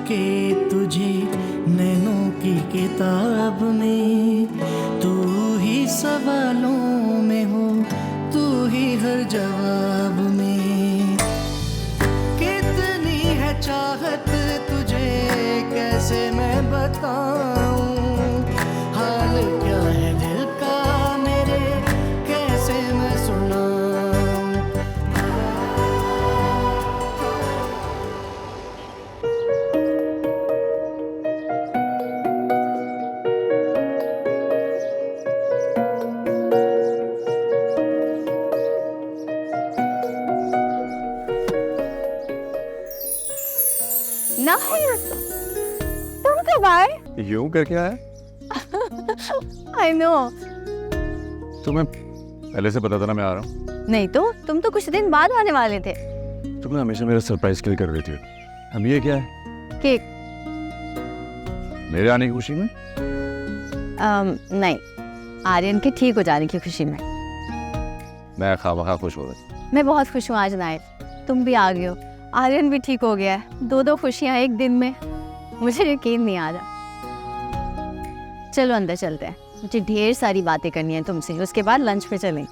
के तुझे नैनों की किताब में, तू ही सवालों में हो, तू ही हर जवाब में। कितनी है चाहत तुझे कैसे मैं बताऊं, हाल क्या है दिल का मेरे कैसे मैं सुनाऊं। नहीं, तुम कब आए? यूं करके आया? I know. तुम्हें पहले से पता था ना मैं आ रहा हूँ? नहीं तो तुम तो कुछ दिन बाद आने वाले थे। तुम हमेशा मेरा सरप्राइज किल कर रही थी। अब ये क्या है? केक। मेरे आने की खुशी में? नहीं, आर्यन के ठीक हो जाने की खुशी में। मैं खामखा खुश हो रहा। मैं बहुत खुश हूँ आज नाइट, तुम भी आ गए हो, आर्यन भी ठीक हो गया है। दो खुशियाँ एक दिन में, मुझे यकीन नहीं आ रहा। चलो अंदर चलते हैं, मुझे ढेर सारी बातें करनी है तुमसे, उसके बाद लंच पे चलें।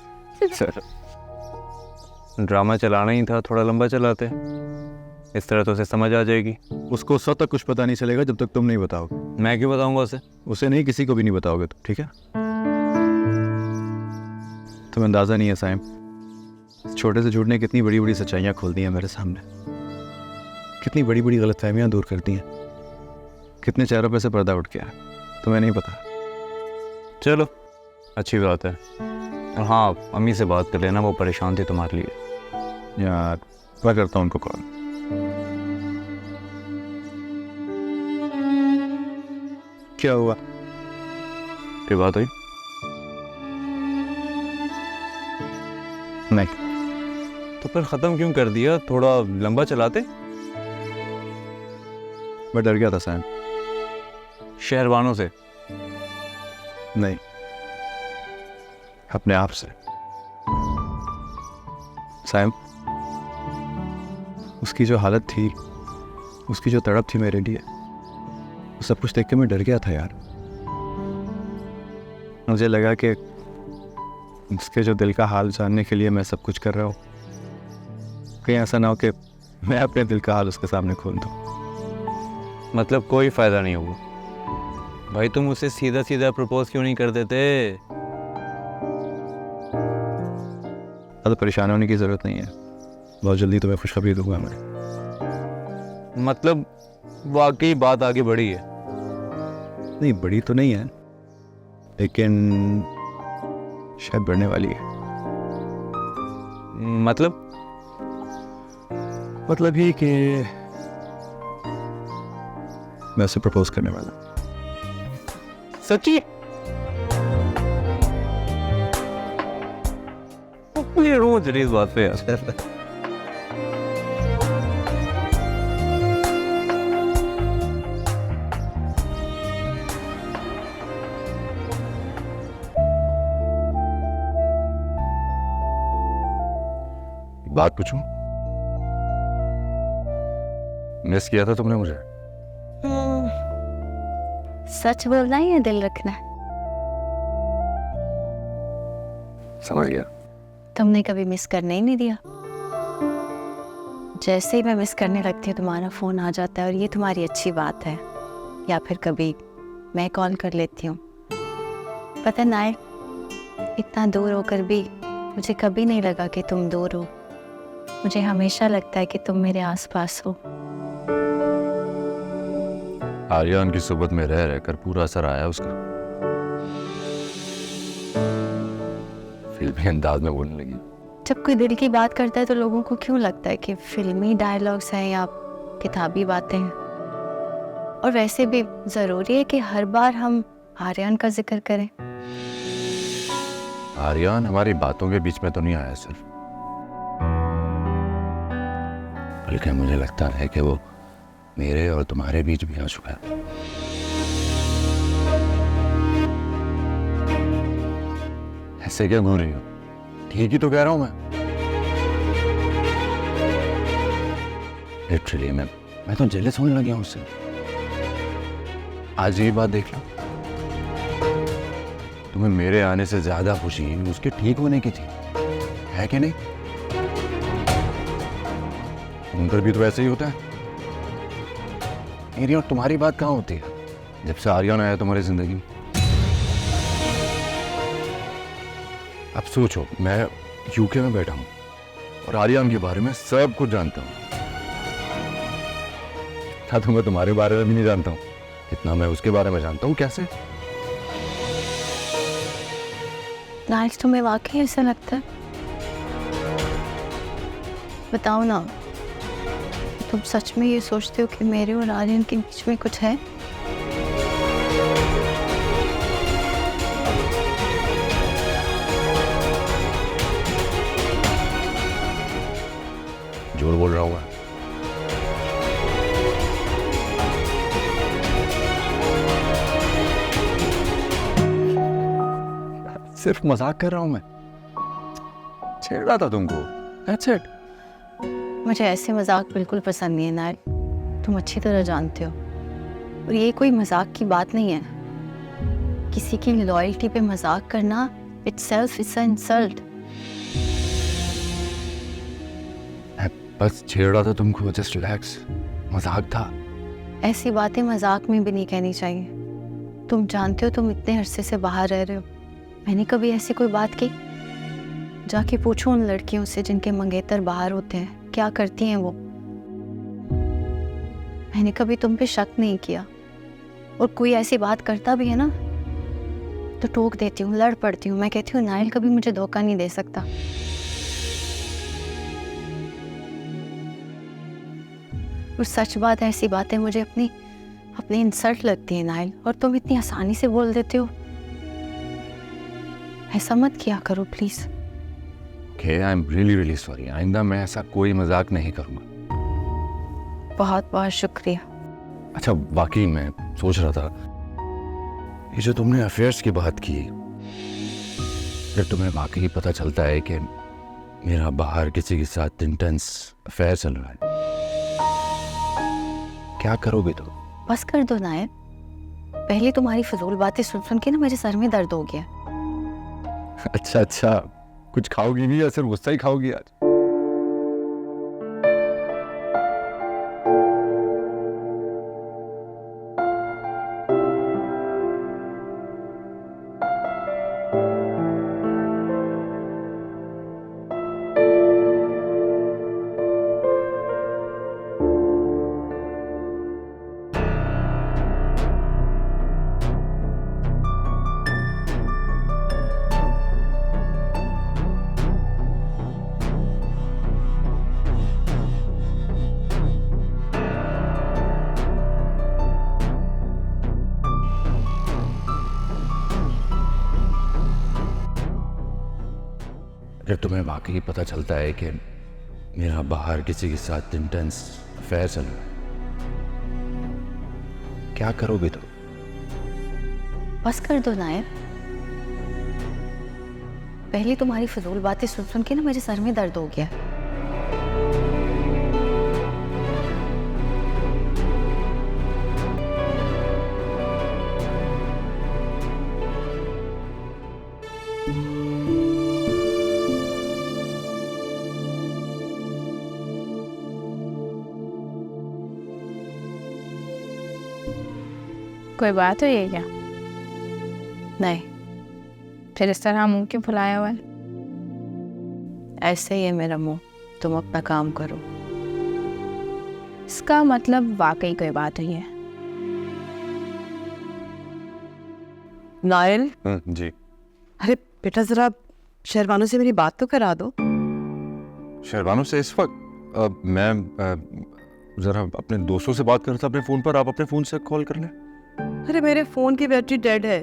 ड्रामा चलाना ही था, थोड़ा लंबा चलाते, इस तरह तो उसे समझ आ जाएगी। उसको उस वक्त तक कुछ पता नहीं चलेगा जब तक तुम नहीं बताओगे। मैं क्यों बताऊंगा उसे? उसे नहीं, किसी को भी नहीं बताओगे तुम, ठीक है? तुम्हें अंदाजा नहीं है साइम, छोटे से झूठ ने कितनी बड़ी बड़ी सच्चाइयाँ खोल दी हैं मेरे सामने, कितनी बड़ी बड़ी गलतफहमियाँ दूर कर दी हैं, कितने चेहरों पे से पर्दा उठ गया, तुम्हें नहीं पता। चलो अच्छी बात है। और हाँ, अम्मी से बात कर लेना, वो परेशान थी तुम्हारे लिए। यार मैं करता हूँ उनको कॉल। क्या हुआ? कोई बात हुई? नहीं। तो फिर ख़त्म क्यों कर दिया? थोड़ा लंबा चलाते। मैं डर गया था साइम। शहरवानों से नहीं, अपने आप से। साइम, उसकी जो हालत थी, उसकी जो तड़प थी मेरे लिए, वो सब कुछ देख के मैं डर गया था यार। मुझे लगा कि उसके जो दिल का हाल जानने के लिए मैं सब कुछ कर रहा हूँ, कहीं ऐसा ना हो कि मैं अपने दिल का हाल उसके सामने खोल दूँ। मतलब कोई फ़ायदा नहीं होगा भाई, तुम उसे सीधा सीधा प्रपोज क्यों नहीं कर देते? ज़्यादा परेशान होने की ज़रूरत नहीं है, बहुत जल्दी तुम्हें खुशखबरी दूंगा मैं। मतलब वाकई बात आगे बढ़ी है? नहीं, बड़ी तो नहीं है, लेकिन शायद बढ़ने वाली है। मतलब ये कि मैं उसे प्रपोज करने वाला हूं। सच्ची? ये रोज इस बात पे यार। बात पूछूं? मिस किया था तुमने मुझे? सच बोलना ही है दिल रखना है। समझ गया। तुमने कभी मिस करने ही नहीं दिया। जैसे ही मैं मिस करने लगती हूँ तुम्हारा फ़ोन आ जाता है, और ये तुम्हारी अच्छी बात है। या फिर कभी मैं कॉल कर लेती हूँ। पता ना, इतना दूर होकर भी मुझे कभी नहीं लगा कि तुम दूर हो। मुझे हमेशा लगता है कि तुम मेरे आसपास हो। आर्यन की सोबत में रह रहकर पूरा असर आया उसका। फिल्मी अंदाज में बोलने लगी। जब कोई दिल की बात करता है तो लोगों को क्यों लगता है कि फिल्मी डायलॉग्स हैं या किताबी बातें हैं। और वैसे भी ज़रूरी है कि हर बार हम आर्यन का जिक्र करें। आर्यन हमारी बातों के बीच में तो नहीं आया सिर्फ, बल्कि मुझे लगता है कि वो मेरे और तुम्हारे बीच भी आ चुका है। ऐसे क्या घूम रही हो? ठीक ही तो कह रहा हूं मैं। लिटरली मैं तो जेलस होने लग गया हूं उससे। आज ये बात देख लो, तुम्हें मेरे आने से ज्यादा खुशी उसके ठीक होने की थी, है कि नहीं? उनकर भी तो ऐसे ही होता है। मेरी और तुम्हारी बात कहाँ होती है जब से आर्यन आया तुम्हारी जिंदगी में? अब सोचो, मैं यूके में बैठा हूं और आर्यन के बारे में सब कुछ जानता हूं। क्या तो मैं तुम्हारे बारे में भी नहीं जानता हूं, इतना मैं उसके बारे में जानता हूं। कैसे? नाइल, तुम्हें वाकई ऐसा लगता है? बताओ ना, तुम सच में ये सोचते हो कि मेरे और आर्यन के बीच में कुछ है? झूठ बोल रहा हूं मैं? सिर्फ मजाक कर रहा हूं मैं, छेड़ा था तुमको। That's it. मुझे ऐसे मजाक बिल्कुल पसंद नहीं है नाइल, तुम अच्छी तरह जानते हो। और ये कोई मजाक की बात नहीं है। किसी की लॉयल्टी पे मजाक करना itself is an insult। मैं बस छेड़ा था तुमको, जस्ट रिलैक्स, मजाक था। ऐसी बातें मजाक में भी नहीं कहनी चाहिए। तुम जानते हो तुम इतने अरसे से बाहर रह रहे हो, मैंने कभी ऐसी कोई बात की? जाके पूछो उन लड़कियों से जिनके मंगेतर बाहर होते हैं, क्या करती हैं वो। मैंने कभी तुम पे शक नहीं किया, और कोई ऐसी बात करता भी है ना तो टोक देती हूँ, लड़ पड़ती हूँ। मैं कहती हूँ नाइल कभी मुझे धोखा नहीं दे सकता। और सच बात है, ऐसी बातें मुझे अपनी इंसल्ट लगती है नाइल, और तुम इतनी आसानी से बोल देते हो। ऐसा मत किया करो please. Okay, I'm really really sorry. आइंदा मैं ऐसा कोई मजाक नहीं करूंगा। बहुत बहुत शुक्रिया। अच्छा, वाकई मैं सोच रहा था, ये जो तुमने अफेयर्स की बात की, फिर तुम्हें वाकई पता चलता है कि मेरा बाहर किसी के साथ इंटेंस अफेयर चल रहा है, क्या करोगे तुम? बस कर दो नायब, पहले तुम्हारी फजूल बातें सुन सुन के ना मेरे सर में दर्द हो गया। अच्छा, कुछ खाओगी भी या सिर्फ गुस्सा ही खाओगी आज? जब तुम्हें वाकई पता चलता है कि मेरा बाहर किसी के साथ इंटेंस अफेयर चल रहा है, क्या करोगे तुम? बस कर दो नायब, पहले तुम्हारी फजूल बातें सुन सुन के ना मेरे सर में दर्द हो गया। कोई बात हुई है क्या? नहीं, फिर इस तरह मुंह क्यों फुलाया हुआ है? ऐसे ही है मेरा मुंह, तुम अपना काम करो। इसका मतलब वाकई कोई बात हुई है। नायल, जी। अरे बेटा जरा शहरबानों से मेरी बात तो करा दो। शहरबानों से इस वक्त मैं जरा अपने दोस्तों से बात कर रहा था अपने फ़ोन पर, आप अपने फ़ोन से कॉल कर लें। अरे मेरे फोन की बैटरी डेड है,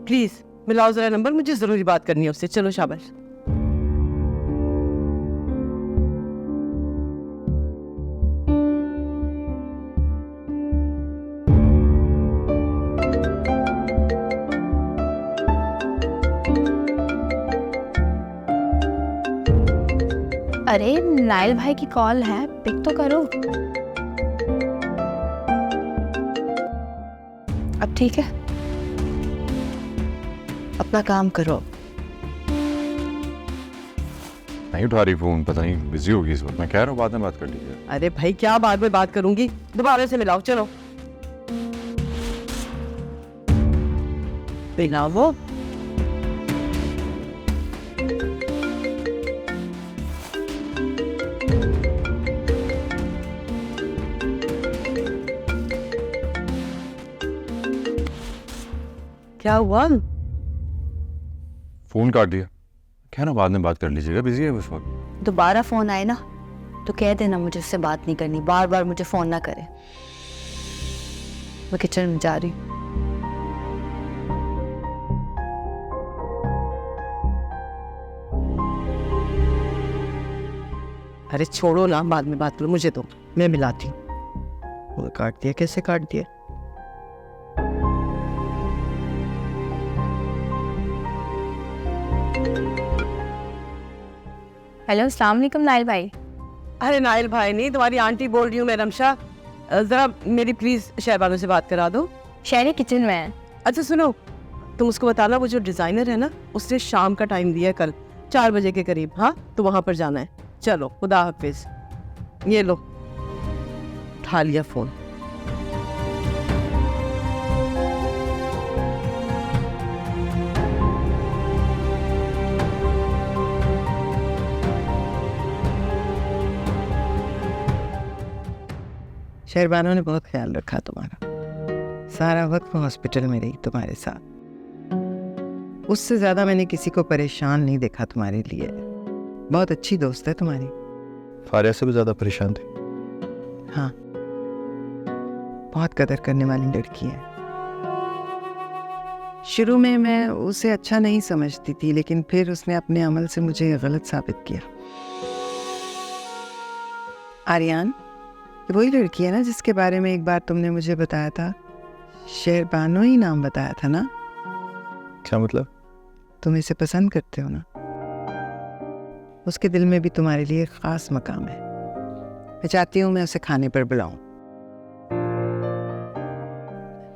प्लीज मिलाओ जरा नंबर, मुझे जरूरी बात करनी है उससे। चलो शाबाश। अरे नाइल भाई की कॉल है, पिक तो करो। अब ठीक है, अपना काम करो। नहीं उठा रही फोन, पता नहीं बिजी होगी इस वक्त। मैं कह रहा हूँ बाद में बात कर लीजिए। अरे भाई क्या बाद में बात करूंगी, दोबारा से मिलाओ, चलो मिलाओ। क्या हुआ? फोन काट दिया। क्या ना बाद में बात कर लीजिएगा, बिजी है उस वक्त। दोबारा फोन आए ना तो कह देना मुझे उससे बात नहीं करनी, बार बार मुझे फोन ना करे। मैं किचन में जा रही हूँ। अरे छोड़ो ना, बाद में बात करो, मुझे तो मैं मिलाती हूँ। वो काट दिया, कैसे काट दिया? हेलो, अस्सलाम वालेकुम नाइल भाई। अरे नाइल भाई नहीं, तुम्हारी आंटी बोल रही हूँ मैं, रमशा। जरा मेरी प्लीज शहबानों से बात करा दो। शहरी किचन में है। अच्छा सुनो, तुम उसको बताना वो जो डिजाइनर है ना, उसने शाम का टाइम दिया है कल 4 बजे के करीब। हाँ तो वहां पर जाना है। चलो खुदा हाफिज। ये लो, उठा लिया फोन। शहरबानों ने बहुत ख्याल रखा तुम्हारा, सारा वक्त वो हॉस्पिटल में रही तुम्हारे साथ। उससे ज्यादा मैंने किसी को परेशान नहीं देखा तुम्हारे लिए। बहुत अच्छी दोस्त है तुम्हारी। फारिया से भी ज़्यादा परेशान थी। हाँ, बहुत कदर करने वाली लड़की है। शुरू में मैं उसे अच्छा नहीं समझती थी, लेकिन फिर उसने अपने अमल से मुझे गलत साबित किया। आर्यान, ये वही लड़की है ना जिसके बारे में एक बार तुमने मुझे बताया था? शहरबानो ही नाम बताया था ना? क्या मतलब? तुम इसे पसंद करते हो ना? उसके दिल में भी तुम्हारे लिए एक खास मकाम है। मैं चाहती हूँ मैं उसे खाने पर बुलाऊं,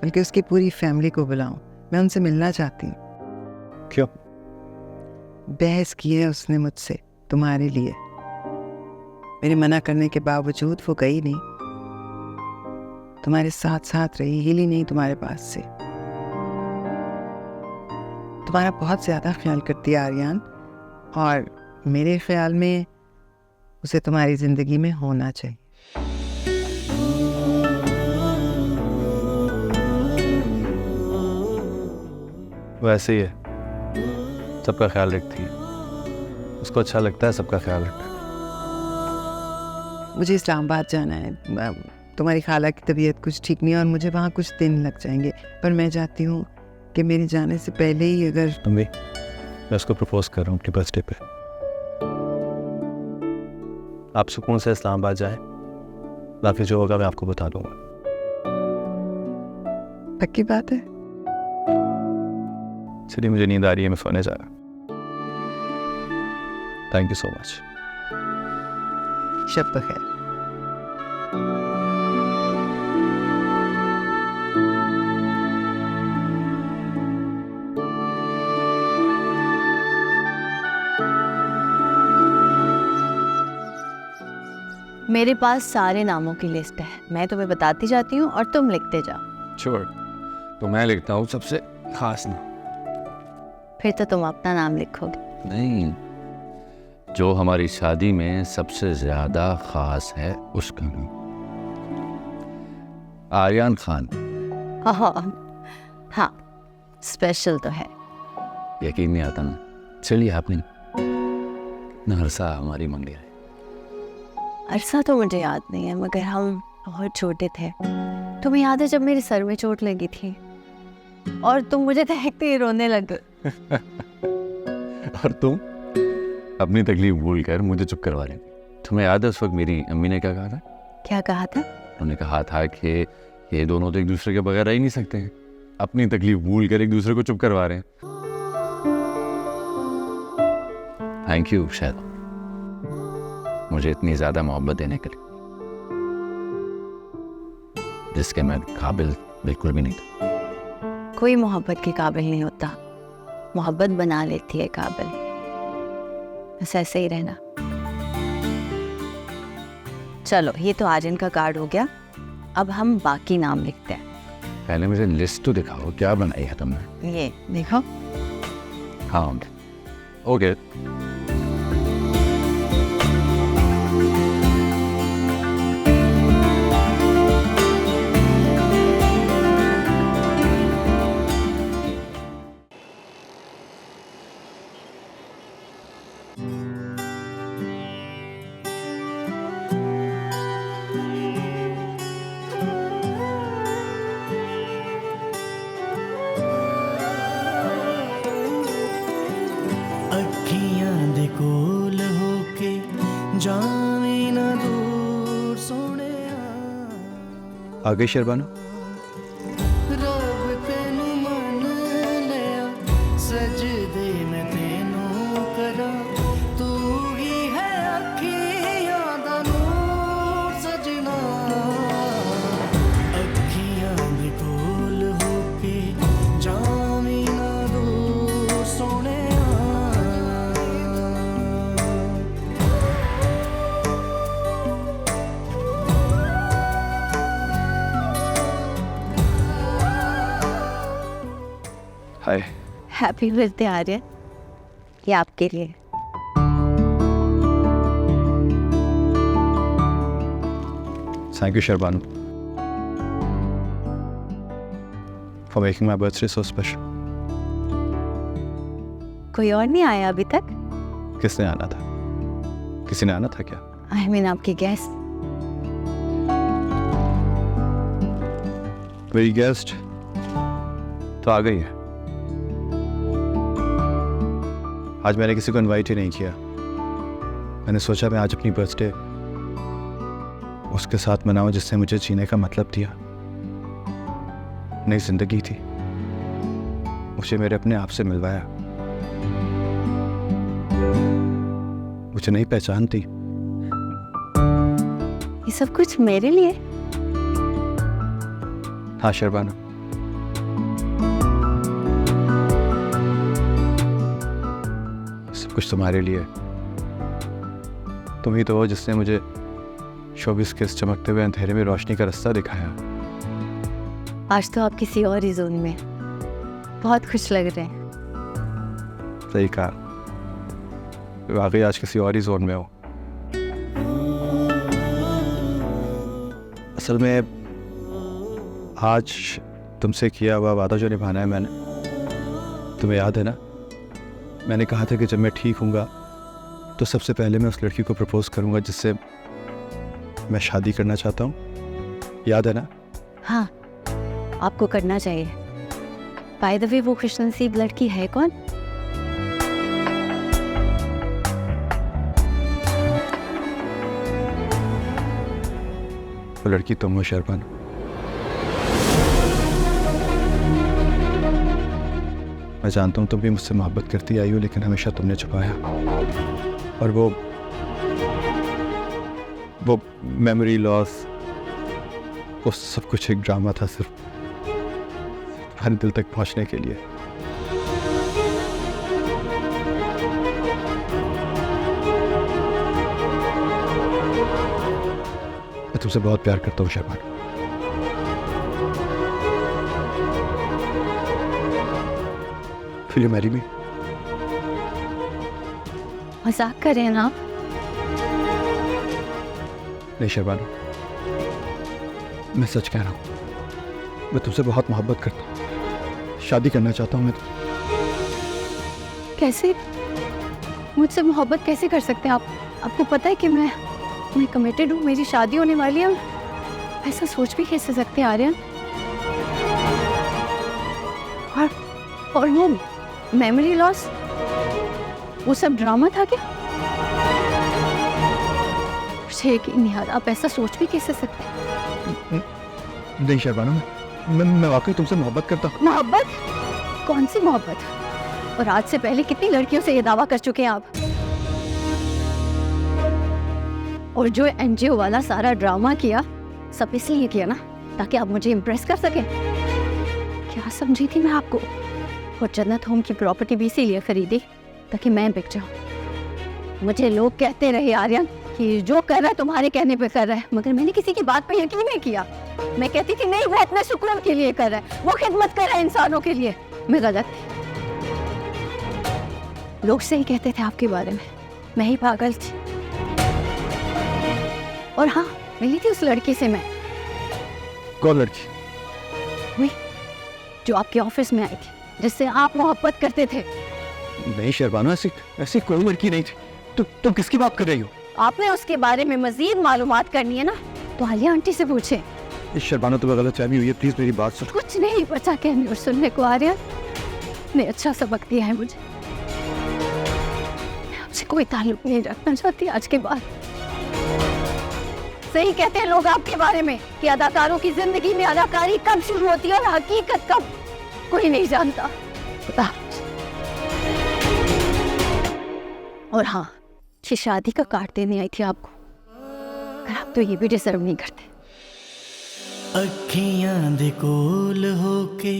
बल्कि उसकी पूरी फैमिली को बुलाऊं। मैं उनसे मिलना चाहती हूँ। क्यों? बहस की है उसने मुझसे तुम्हारे लिए। मेरे मना करने के बावजूद वो गई नहीं, तुम्हारे साथ साथ रही, हिली नहीं तुम्हारे पास से। तुम्हारा बहुत ज्यादा ख्याल करती है आर्यान, और मेरे ख्याल में उसे तुम्हारी जिंदगी में होना चाहिए। वैसे ही है, सबका ख्याल रखती है। उसको अच्छा लगता है सबका ख्याल रखना। मुझे इस्लामाबाद जाना है। तुम्हारी खाला की तबीयत कुछ ठीक नहीं है और मुझे वहाँ कुछ दिन लग जाएंगे, पर मैं चाहती हूँ कि मेरे जाने से पहले ही अगर अम्मी, मैं उसको प्रपोज कर रहा हूँ अपने बर्थडे पे। आप सुकून से इस्लामाबाद जाएं, बाकी जो होगा मैं आपको बता दूंगा। पक्की बात है? चलिए, मुझे नींद आ रही है, मैं सोने जा रहा हूँ। Thank you so much. शब बखैर। मेरे पास सारे नामों की लिस्ट है, मैं तुम्हें बताती जाती हूँ और तुम लिखते जाओ। श्योर, तो मैं लिखता हूँ सबसे खास नाम। फिर तो तुम अपना नाम लिखोगे। नहीं, जो हमारी शादी में सबसे ज्यादा खास है उसका नाम आर्यान खान। हाँ, स्पेशल तो है। यकीन नहीं आता ना। चलिए, आपने नरसा हमारी मंगनी है। अरसा तो मुझे याद नहीं है, मगर हम बहुत छोटे थे। तुम्हें याद है जब मेरे सर में चोट लगी थी और तुम मुझे देखते ही रोने लगे। और तुम अपनी तकलीफ भूल कर मुझे चुप करवा लेंगे। तुम्हें याद है उस वक्त मेरी अम्मी ने क्या कहा था? क्या कहा था? उन्होंने कहा था कि ये दोनों तो एक दूसरे के बगैर रह ही नहीं सकते हैं, अपनी तकलीफ भूल कर एक दूसरे को चुप करवा रहे हैं। थैंक यू शायद मुझे इतनी ज्यादा मोहब्बत देने के लिए, जिसके मैं काबिल बिल्कुल भी नहीं था। कोई मोहब्बत के काबिल नहीं होता, मोहब्बत बना लेती है काबिल। बस ऐसे ही रहना। चलो, ये तो आर्यन का कार्ड हो गया, अब हम बाकी नाम लिखते हैं। पहले मुझे लिस्ट तो दिखाओ, क्या बनाई है तुमने? ये देखो। हाँ, ओके। ਅੱਖੀਆਂ ਦੇ ਕੋਲ ਹੋ ਕੇ ਜਾਵੇਂ ਨਾ ਦੂਰ ਸੋਹਣਿਆ आ गई शर्बानो? ਰੱਬ ਤੈਨੂੰ ਮੰਨ ਲਿਆ ਸਜਦੇ ਮੈਂ ਤੈਨੂੰ ਕਰਾਂ ਤੂੰ ਹੀ ਹੈ ਅੱਖੀਆਂ ਦਾ ਨੂਰ ਸਜਣਾ ਅੱਖੀਆਂ ਦੇ ਕੋਲ ਹੋ ਕੇ ਜਾਵੇਂ ਨਾ ਦੂਰ ਸੋਹਣਿਆ हाय। हैप्पी बर्थडे आर्यन, ये आपके लिए। Thank you Sharbano for making my birthday so special. कोई और नहीं आया अभी तक? किसने आना था? किसी ने आना था क्या? आई मीन आपके गेस्ट। मेरी गेस्ट तो आ गई है। आज मैंने किसी को इनवाइट ही नहीं किया। मैंने सोचा मैं आज अपनी बर्थडे उसके साथ मनाऊं जिससे मुझे जीने का मतलब दिया। नई जिंदगी थी, मुझे मेरे अपने आप से मिलवाया। मुझे नहीं पहचानती। ये सब कुछ मेरे लिए? हाँ शर्बानो, सब कुछ तुम्हारे लिए। तुम ही तो हो जिसने मुझे शोबिस के इस चमकते हुए अंधेरे में रोशनी का रास्ता दिखाया। आज तो आप किसी और ही जोन में, बहुत खुश लग रहे हैं। सही कहा, वाकई आज किसी और ही जोन में हो। असल में आज तुमसे किया हुआ वादा जो निभाना है मैंने, तुम्हें याद है ना? मैंने कहा था कि जब मैं ठीक हूँगा तो सबसे पहले मैं उस लड़की को प्रपोज करूँगा जिससे मैं शादी करना चाहता हूँ। याद है ना? हाँ, आपको करना चाहिए। बाय द वे, वो खुशनसीब लड़की है कौन? वो लड़की तुम हो शर्बानो। मैं जानता हूँ तुम भी मुझसे मोहब्बत करती आई हो, लेकिन हमेशा तुमने छुपाया। और वो मेमोरी लॉस, वो सब कुछ एक ड्रामा था, सिर्फ तुम्हारे दिल तक पहुँचने के लिए। मैं तुमसे बहुत प्यार करता हूँ शर्बानो। Will you marry me? मजाक कर रहे हैं ना आप? नहीं शर्बानो, मैं सच कह रहा हूँ। मैं तुमसे बहुत मोहब्बत करता हूँ, शादी करना चाहता हूँ मैं। कैसे? मुझसे मोहब्बत कैसे कर सकते हैं आप? आपको पता है कि मैं कमिटेड हूँ, मेरी शादी होने वाली है। ऐसा सोच भी कैसे सकते हैं आर्यन? और वो मेमोरी लॉस, वो सब ड्रामा था क्या? मुझे यकीन नहीं आ रहा, आप ऐसा सोच भी कैसे सकते हैं? नहीं शर्बानो, मैं वाकई तुमसे मोहब्बत करता हूँ। मोहब्बत? कौन सी मोहब्बत? और आज से पहले कितनी लड़कियों से ये दावा कर चुके हैं आप? और जो एनजीओ वाला सारा ड्रामा किया, सब इसलिए किया ना, ताकि आप मुझे इम्प्रेस कर सकें क्या समझी थी मैं आपको? और जन्नत होम की प्रॉपर्टी भी इसीलिए खरीदी ताकि मैं बिक जाऊं। मुझे लोग कहते रहे आर्यन कि जो कर रहा है तुम्हारे कहने पे कर रहा है, मगर मैंने किसी की बात पे यकीन नहीं किया। मैं कहती थी नहीं, वो अपने सुकून के लिए कर रहा है, वो खिदमत कर रहा है इंसानों के लिए। मैं गलत थी। लोग सही कहते थे आपके बारे में, मैं ही पागल थी। और हाँ, मिली थी उस लड़की से मैं, कौन लड़की? वही जो आपके ऑफिस में आई थी, जिससे आप मोहब्बत करते थे। नहीं शर्बानो, ऐसी ऐसी कोई लड़की नहीं थी। तुम किसकी बात कर रही हो? आपने उसके बारे में मजीद मालूमात करनी है ना तो आलिया आंटी से पूछे। इस शर्बानो तुम्हें गलत फहमी हुई है, प्लीज मेरी बात सुन। कुछ नहीं बचा कहने और सुनने को आर्यन ने अच्छा सबक दिया है मुझे। मैं आपसे कोई ताल्लुक नहीं रखना चाहती आज के बाद। सही कहते हैं लोग आपके बारे में कि अदाकारों की जिंदगी में अदाकारी कब शुरू होती है और हकीकत कब, कोई नहीं जानता। पता। और हाँ, ये शादी का कार्ड देने आई थी आपको, पर आप तो ये भी डिजर्व नहीं करते। अखियां दे कोल होके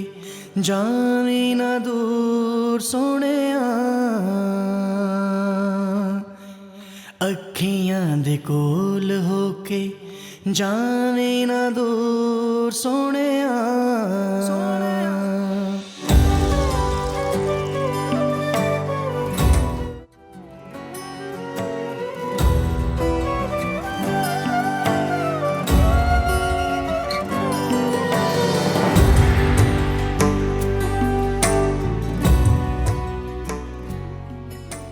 जावी ना दूर सोहणिया, अखियां दे कोल होके जावी ना दूर सोहणिया।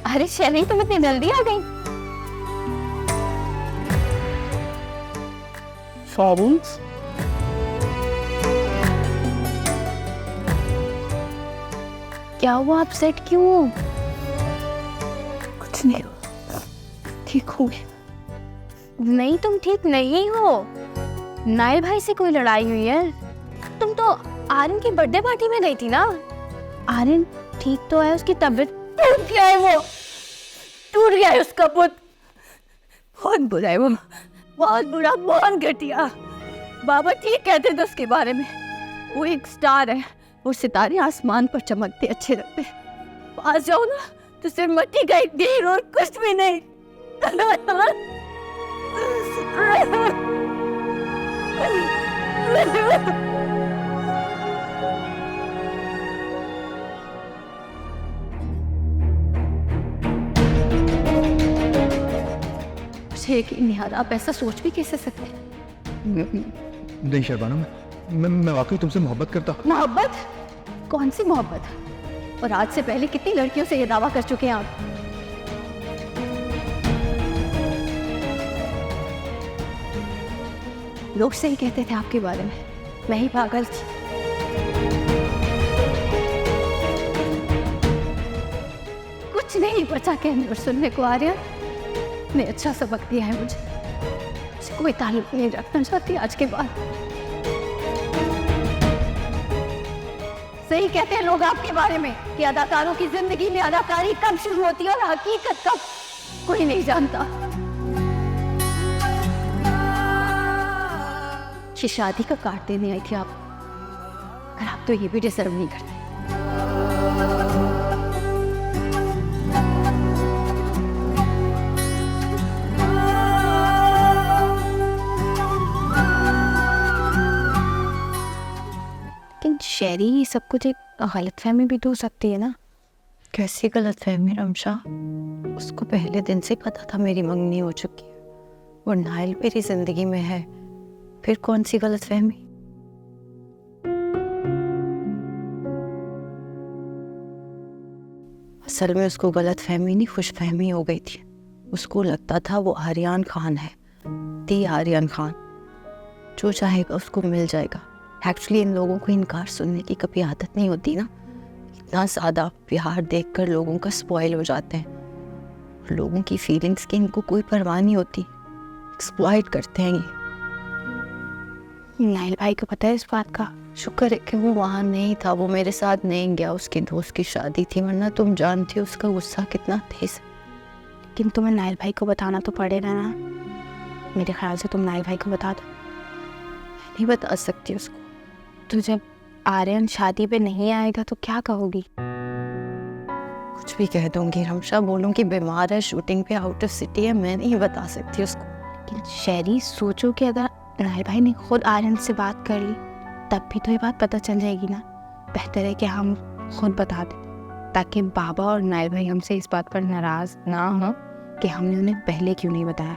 अरे शैली, तुम इतनी जल्दी आ गई? फॉर्म्स क्या हुआ, अपसेट क्यों हो? कुछ नहीं, ठीक हूँ। नहीं, तुम ठीक नहीं हो। नाइल भाई से कोई लड़ाई हुई है? तुम तो आर्यन की बर्थडे पार्टी में गई थी ना? आर्यन ठीक तो है, उसकी तबीयत टूट गया है, वो टूट गया है उसका पुत। बहुत बुरा है वो, बहुत बुरा, बहुत घटिया। बाबा ठीक कहते थे उसके बारे में, वो एक स्टार है, वो सितारे आसमान पर चमकते अच्छे लगते। पास जाओ ना तो सिर्फ मिट्टी का एक ढेर और कुछ भी नहीं। मुझे यकीन नहीं आ रहा, आप ऐसा सोच भी कैसे सकते हैं? नहीं शर्बानो, मैं वाकई तुमसे मोहब्बत करता हूँ। मोहब्बत? कौन सी मोहब्बत? और आज से पहले कितनी लड़कियों से ये दावा कर चुके हैं आप? लोग सही कहते थे आपके बारे में, मैं ही पागल थी। कुछ नहीं बचा कहने और सुनने को। आर्यन ने अच्छा सबक दिया है मुझे कोई ताल्लुक नहीं रखना चाहती आज के बाद। सही कहते हैं लोग आपके बारे में कि अदाकारों की जिंदगी में अदाकारी कब शुरू होती है और हकीकत कब, कोई नहीं जानता। ये शादी का कार्ड देने आई थी आप, पर आप तो ये भी डिजर्व नहीं करते। लेकिन शेरी, ये सब कुछ एक गलतफहमी भी तो हो सकती है ना? कैसी गलतफहमी रमशा? उसको पहले दिन से पता था मेरी मंगनी हो चुकी है और नाइल मेरी जिंदगी में है, फिर कौन सी गलतफहमी? असल में उसको गलतफहमी नहीं, खुशफहमी हो गई थी। उसको लगता था वो आर्यन खान है, दी आर्यन खान, जो चाहेगा उसको मिल जाएगा। एक्चुअली इन लोगों को इनकार सुनने की कभी आदत नहीं होती ना। इतना ज़्यादा प्यार देखकर लोगों का स्पॉइल हो जाते हैं। लोगों की फीलिंग्स की इनको कोई परवाह नहीं होती, एक्सप्लॉइट करते हैं ये। नाइल भाई को पता है इस बात का? शुक्र है कि वो वहाँ नहीं था, वो मेरे साथ नहीं गया, उसके दोस्त की शादी थी, वरना तुम जानती हो उसका गुस्सा कितना तेज है। लेकिन तुम्हें नाइल भाई को बताना तो पड़ेगा ना। मेरे ख्याल से तुम नाइल भाई को बता दो। नहीं बता सकती उसको। तो जब आर्यन शादी पे नहीं आएगा तो क्या कहोगी? कुछ भी कह दूंगी रमशा, बोलूंगी बीमार है, शूटिंग पे आउट ऑफ सिटी है, मैं नहीं बता सकती उसको। लेकिन शहरी सोचो कि अगर नाइल भाई ने खुद आर्यन से बात कर ली तब भी तो ये बात पता चल जाएगी ना। बेहतर है कि हम खुद बता दें ताकि बाबा और नाइल भाई हमसे इस बात पर नाराज ना हो कि हमने उन्हें पहले क्यों नहीं बताया।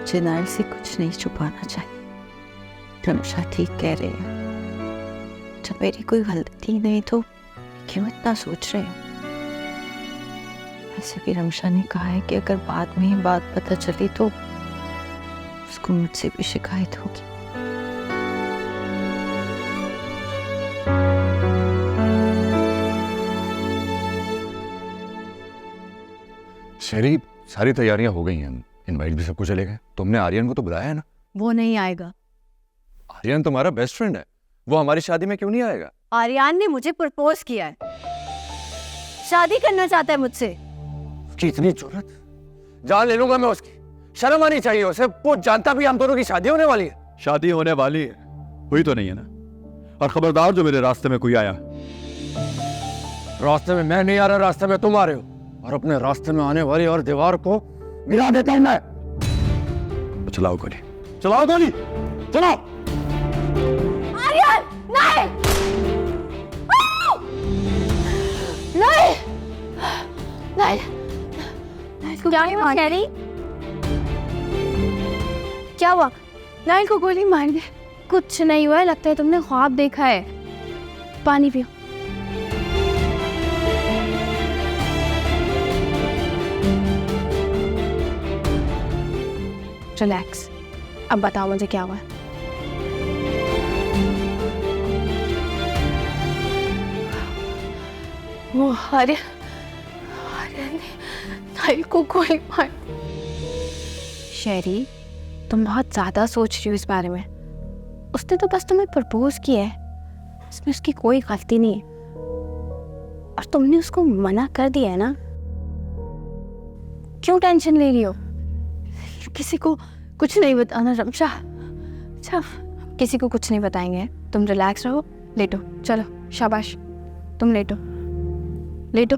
मुझे नाइल से कुछ नहीं छुपाना चाहिए। रमशा ठीक कह रही है, जब मेरी कोई गलती नहीं तो क्यों इतना सोच रहे हो? वैसे भी रमशा ने कहा है कि अगर बाद में ही बात पता चली तो उसको मुझसे भी शिकायत होगी। शहरी, सारी तैयारियां हो गई हैं, इनवाइट भी सबको चले गए। तुमने आर्यन को तो बुलाया है ना? वो नहीं आएगा। आर्यन तुम्हारा बेस्ट फ्रेंड है, वो हमारी शादी में क्यों नहीं आएगा? आर्यन ने मुझे प्रपोज किया है, शादी करना चाहता है मुझसे। उसकी इतनी जरूरत, जान ले लूंगा मैं उसकी। शर्म आनी चाहिए उसे, वो जानता भी हम दोनों की शादी होने वाली है। शादी होने वाली है, हुई तो नहीं है ना। और खबरदार जो मेरे रास्ते में कोई आया। रास्ते में मैं नहीं आ रहा, रास्ते में तुम आ रहे हो, और अपने रास्ते में आने वाली और दीवार को गिरा देता हूं मैं। तो चलाओ गोली, चलाओ गोली, चलाओ। आर्यन नहीं, नहीं, नहीं, क्या हुआ शहरी? क्या हुआ? नाइल को गोली मार दे। कुछ नहीं हुआ है, लगता है तुमने ख्वाब देखा है। पानी पियो। रिलैक्स। अब बताओ मुझे क्या हुआ है? वो आर्यन ने नाइल को गोली मार दी। शेरी, तुम बहुत ज़्यादा सोच रही हो इस बारे में। उसने तो बस तुम्हें प्रपोज किया है, इसमें उसकी कोई गलती नहीं है, और तुमने उसको मना कर दिया है ना। क्यों टेंशन ले रही हो? किसी को कुछ नहीं बताना रमशा। अच्छा, किसी को कुछ नहीं बताएंगे। तुम रिलैक्स रहो, लेटो। चलो शाबाश, तुम लेटो, लेटो।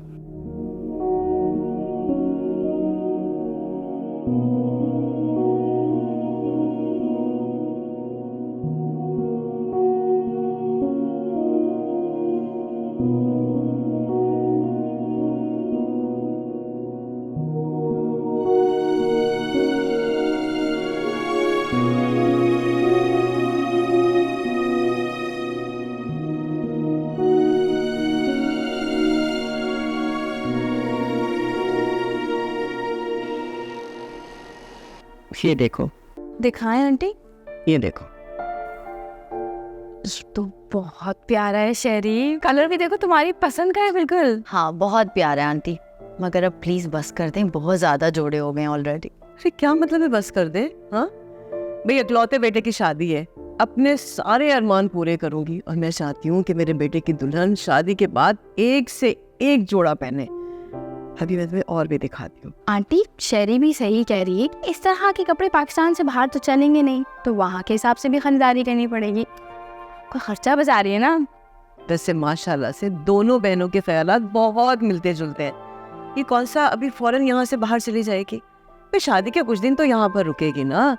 ये देखो, दिखाएं आंटी? ये देखो। तो बहुत प्यारा है शेरी, कलर भी देखो तुम्हारी पसंद का है बिल्कुल। हाँ बहुत प्यारा है आंटी, मगर अब प्लीज बस कर दें, बहुत ज्यादा जोड़े हो गए ऑलरेडी। अरे क्या मतलब है बस कर दे? हाँ भाई, इकलौते बेटे की शादी है, अपने सारे अरमान पूरे करूंगी, और मैं चाहती हूँ कि मेरे बेटे की दुल्हन शादी के बाद एक से एक जोड़ा पहने। अभी मैं तुम्हें और भी दिखाती हूँ। आंटी, शेरी भी सही कह रही है, इस तरह के कपड़े पाकिस्तान से बाहर तो चलेंगे नहीं, तो वहाँ के हिसाब से भी खरीदारी करनी पड़ेगी। कोई खर्चा बचा रही है ना। वैसे माशाल्लाह से दोनों बहनों के ख्यालात बहुत मिलते जुलते हैं। ये कौन सा अभी फौरन यहाँ से बाहर चली जाएगी? फिर शादी के कुछ दिन तो यहाँ पर रुकेगी ना,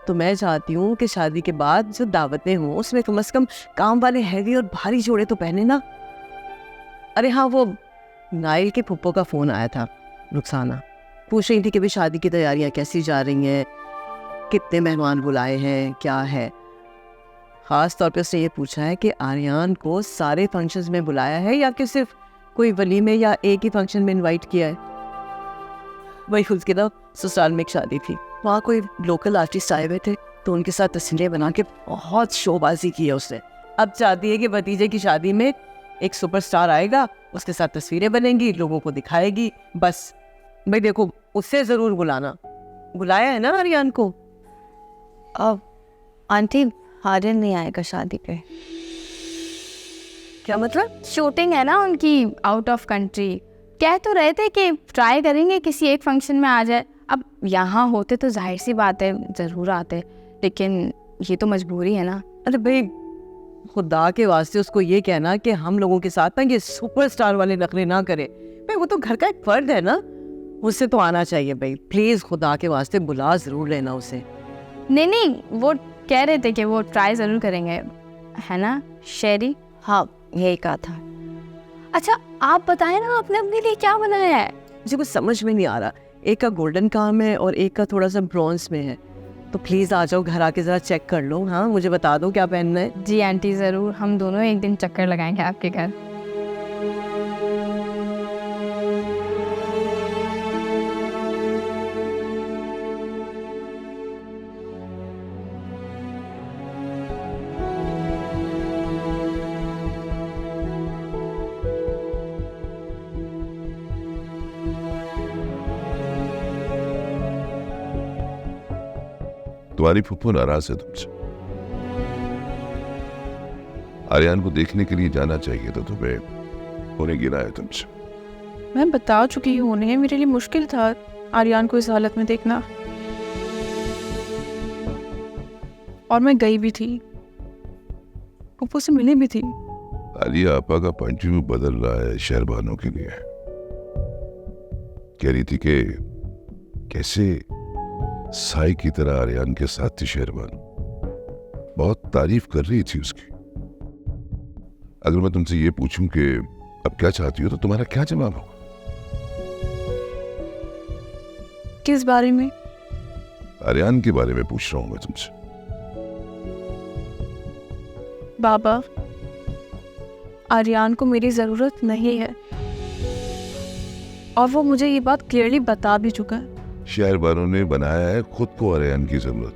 तो मैं चाहती हूँ कि शादी के बाद जो दावतें हों उसमें कम से कम काम वाले हैवी और भारी जोड़े तो पहने ना। अरे हाँ, वो नाइल के फुप्पो का फ़ोन आया था, रुखसाना पूछ रही थी कि भी शादी की तैयारियां कैसी जा रही हैं, कितने मेहमान बुलाए हैं, क्या है। ख़ास तौर पे उसने ये पूछा है कि आर्यान को सारे फंक्शंस में बुलाया है या कि सिर्फ कोई वलीमे या एक ही फंक्शन में इनवाइट किया है। वही उसके ना ससुराल में एक शादी थी, वहाँ कोई लोकल आर्टिस्ट आए हुए थे तो उनके साथ तस्वीरें बना के बहुत शोबाजी की है उसने। अब चाहती है कि भतीजे की शादी में एक सुपरस्टार आएगा, उसके साथ तस्वीरें बनेंगी, लोगों को दिखाएगी। बस भाई देखो, उससे ज़रूर बुलाना। बुलाया है ना आर्यान को? अब आंटी आर्यन नहीं आएगा शादी पे। क्या मतलब? शूटिंग है ना उनकी आउट ऑफ कंट्री। कह तो रहे थे कि ट्राई करेंगे किसी एक फंक्शन में आ जाए। अब यहाँ होते तो जाहिर सी बात है ज़रूर आते, लेकिन ये तो मजबूरी है ना। अरे भाई खुदा के वास्ते उसको ये कहना कि हम लोगों के साथ ना ये सुपरस्टार वाले नखरे ना करे। भाई वो तो घर का एक फर्द है ना, उससे तो आना चाहिए। भाई प्लीज़ खुदा के वास्ते बुला ज़रूर लेना उसे। नहीं, वो कह रहे थे कि वो ट्राई ज़रूर करेंगे, है ना शेरी? हाँ, यही कहा था। अच्छा आप बताएं ना, आपने अपने लिए क्या बनाया है? मुझे कुछ समझ में नहीं आ रहा। एक का गोल्डन काम है और एक का थोड़ा सा ब्रॉन्ज में है। तो प्लीज़ आ जाओ, घर आके ज़रा चेक कर लो। हाँ, मुझे बता दो क्या पहनना है। जी आंटी ज़रूर, हम दोनों एक दिन चक्कर लगाएंगे आपके घर। तुम्हारी फुप्पो नाराज है तुमसे। आर्यान को देखने के लिए जाना चाहिए तो तुम्हें उन्हें गिरा है तुमसे। मैं बता चुकी हूँ उन्हें, मेरे लिए मुश्किल था आर्यान को इस हालत में देखना, और मैं गई भी थी, पुप्पो से मिली भी थी। आलिया आपा का पॉइंट ऑफ व्यू बदल रहा है शहरबानों के लिए। कह रही थी कि कैसे साई की तरह आर्यान के साथ थी शहरबान, बहुत तारीफ कर रही थी उसकी। अगर मैं तुमसे ये पूछूं कि अब क्या चाहती हो तो तुम्हारा क्या जवाब होगा? किस बारे में? आर्यान के बारे में पूछ रहा हूं मैं तुमसे। बाबा, आर्यान को मेरी जरूरत नहीं है, और वो मुझे ये बात क्लियरली बता भी चुका है। शहरबानों ने बनाया है खुद को आर्यान की जरूरत,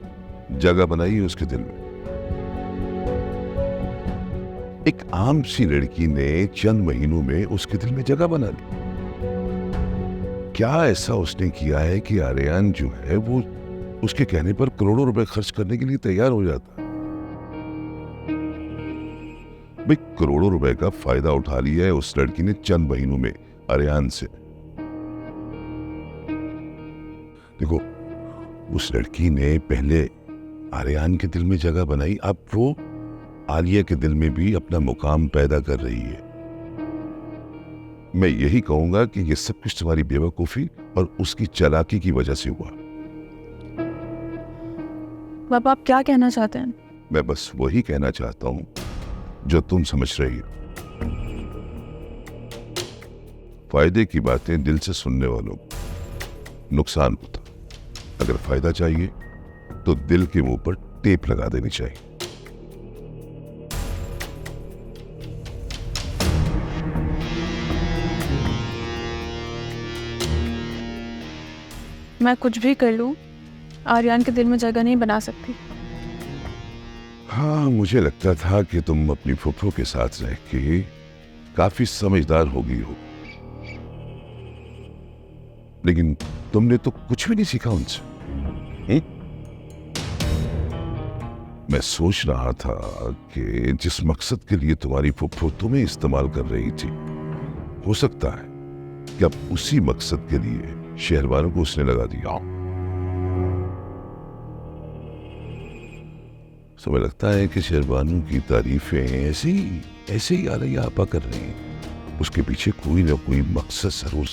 जगह बनाई है उसके दिल में। एक आम सी लड़की ने चंद महीनों में उसके दिल में जगह बना ली। क्या ऐसा उसने किया है कि आर्यान जो है वो उसके कहने पर करोड़ों रुपए खर्च करने के लिए तैयार हो जाता है? भाई करोड़ों रुपए का फायदा उठा लिया है उस लड़की ने चंद महीनों में आर्यान से। देखो, उस लड़की ने पहले आर्यान के दिल में जगह बनाई, अब वो आलिया के दिल में भी अपना मुकाम पैदा कर रही है। मैं यही कहूंगा कि ये सब कुछ तुम्हारी बेवकूफी और उसकी चालाकी की वजह से हुआ। बाबा, आप क्या कहना चाहते हैं? मैं बस वही कहना चाहता हूं जो तुम समझ रही हो। फायदे की बातें दिल से सुनने वालों को नुकसान होता। अगर फायदा चाहिए तो दिल के मुंह पर टेप लगा देनी चाहिए। मैं कुछ भी कर लूं, आर्यान के दिल में जगह नहीं बना सकती। हाँ, मुझे लगता था कि तुम अपनी फुफ्फो के साथ रह के काफी समझदार हो गई हो, लेकिन तुमने तो कुछ भी नहीं सीखा उनसे। मैं सोच रहा था कि जिस मकसद के लिए तुम्हारी फुफ्फो तुम्हें इस्तेमाल कर रही थी, हो सकता है कि अब उसी मकसद के लिए शहरवालों को उसने लगा दिया। समय लगता है कि शहरबानों की तारीफें ऐसे ही आलिया आपा कर रही हैं। उसके पीछे कोई ना कोई मकसद जरूर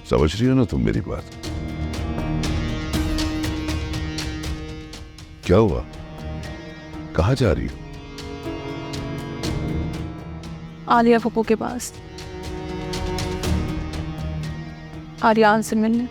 समझ रही हो ना तुम मेरी बात? क्या हुआ? कहाँ जा रही हो? आलिया फूफू के पास, आर्यान से मिलने।